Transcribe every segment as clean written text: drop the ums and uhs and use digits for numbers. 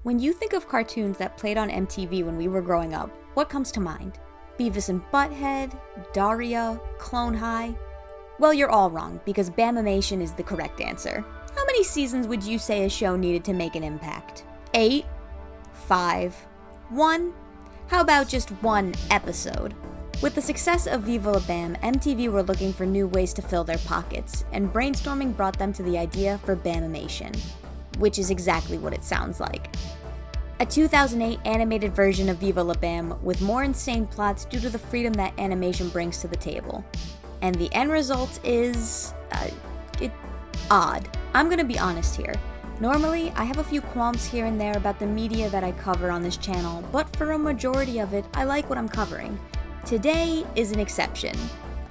When you think of cartoons that played on MTV when we were growing up, what comes to mind? Beavis and Butthead, Daria, Clone High? Well, you're all wrong, because BAMIMATION is the correct answer. How many seasons would you say a show needed to make an impact? 8? 5? 1? How about just one episode? With the success of Viva La Bam, MTV were looking for new ways to fill their pockets, and brainstorming brought them to the idea for BAMIMATION, which is exactly what it sounds like. A 2008 animated version of Viva La Bam with more insane plots due to the freedom that animation brings to the table. And the end result is, odd. I'm gonna be honest here. Normally, I have a few qualms here and there about the media that I cover on this channel, but for a majority of it, I like what I'm covering. Today is an exception.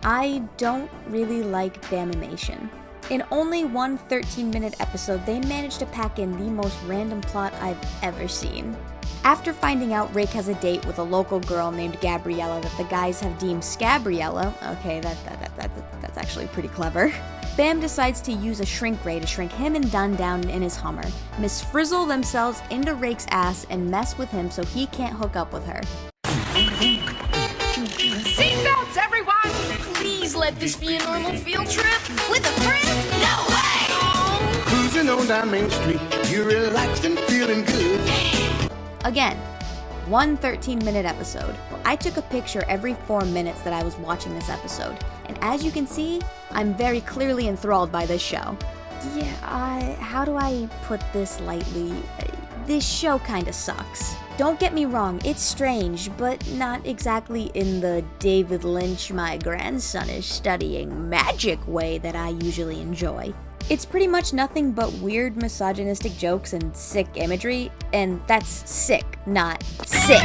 I don't really like BAMIMATION. In only one 13-minute episode, they managed to pack in the most random plot I've ever seen. After finding out Rick has a date with a local girl named Gabriella that the guys have deemed Scabriella, okay, that's actually pretty clever, Bam decides to use a shrink ray to shrink him and Dun down in his Hummer, misfrizzle themselves into Rake's ass, and mess with him so he can't hook up with her. Seatbelts, everyone! Please let this be a normal field trip. With a friend? No way! Cruising on down Main Street, you're relaxed and feeling good. Again, one 13-minute episode. I took a picture every 4 minutes that I was watching this episode, and as you can see, I'm very clearly enthralled by this show. Yeah, how do I put this lightly? This show kinda sucks. Don't get me wrong, it's strange, but not exactly in the David Lynch, my grandson is studying magic way that I usually enjoy. It's pretty much nothing but weird misogynistic jokes and sick imagery, and that's sick, not sick.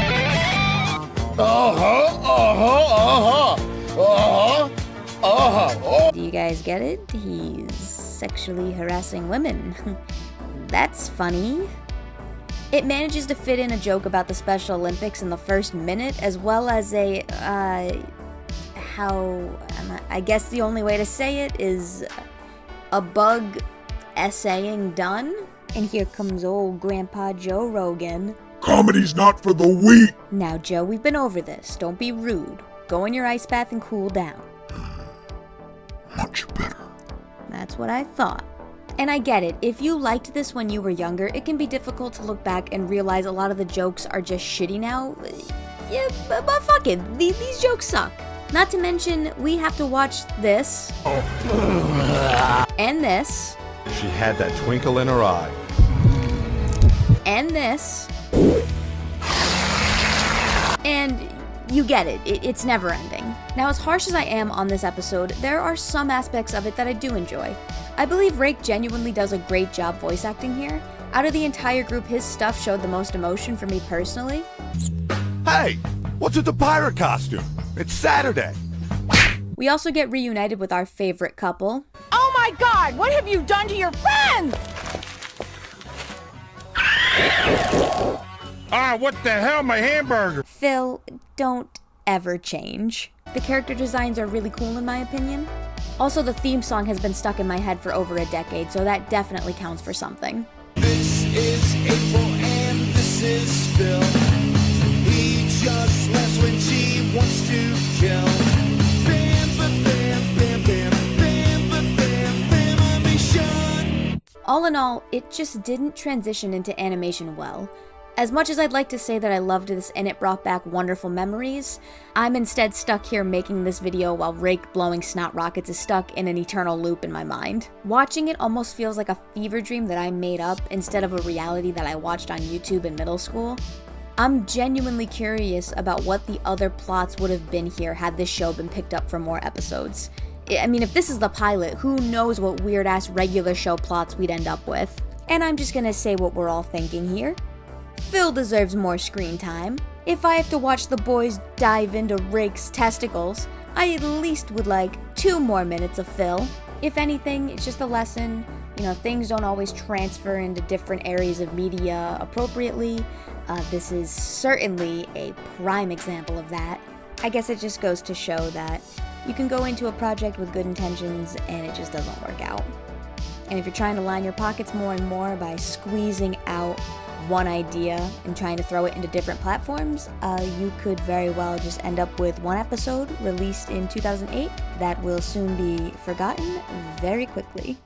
Do you guys get it? He's sexually harassing women. That's funny. It manages to fit in a joke about the Special Olympics in the first minute, as well as I guess the only way to say it is a bug essaying done. And here comes old Grandpa Joe Rogan. Comedy's not for the weak! Now, Joe, we've been over this. Don't be rude. Go in your ice bath and cool down. Much better. That's what I thought. And I get it, if you liked this when you were younger, it can be difficult to look back and realize a lot of the jokes are just shitty now. Yeah, but fuck it, these jokes suck. Not to mention, we have to watch this, and this, She had that twinkle in her eye. and this, and you get it, it's never ending. Now, as harsh as I am on this episode, there are some aspects of it that I do enjoy. I believe Rake genuinely does a great job voice acting here. Out of the entire group, his stuff showed the most emotion for me personally. Hey, what's with the pirate costume? It's Saturday. We also get reunited with our favorite couple. Oh my God, what have you done to your friends? What the hell, my hamburger? Phil, don't ever change. The character designs are really cool in my opinion. Also, the theme song has been stuck in my head for over a decade, so that definitely counts for something. This is April and this is Phil. He just laughs when she wants to kill. Bam, bam, bam, bam, bam, bam, bam, BAMIMATION. All in all, it just didn't transition into animation well. As much as I'd like to say that I loved this and it brought back wonderful memories, I'm instead stuck here making this video while Rake blowing snot rockets is stuck in an eternal loop in my mind. Watching it almost feels like a fever dream that I made up instead of a reality that I watched on YouTube in middle school. I'm genuinely curious about what the other plots would have been here had this show been picked up for more episodes. I mean, if this is the pilot, who knows what weird-ass regular show plots we'd end up with. And I'm just gonna say what we're all thinking here. Phil deserves more screen time. If I have to watch the boys dive into Rake's testicles, I at least would like 2 more minutes of Phil. If anything, it's just a lesson. You know, things don't always transfer into different areas of media appropriately. This is certainly a prime example of that. I guess it just goes to show that you can go into a project with good intentions and it just doesn't work out. And if you're trying to line your pockets more and more by squeezing out one idea and trying to throw it into different platforms, you could very well just end up with one episode released in 2008 that will soon be forgotten very quickly.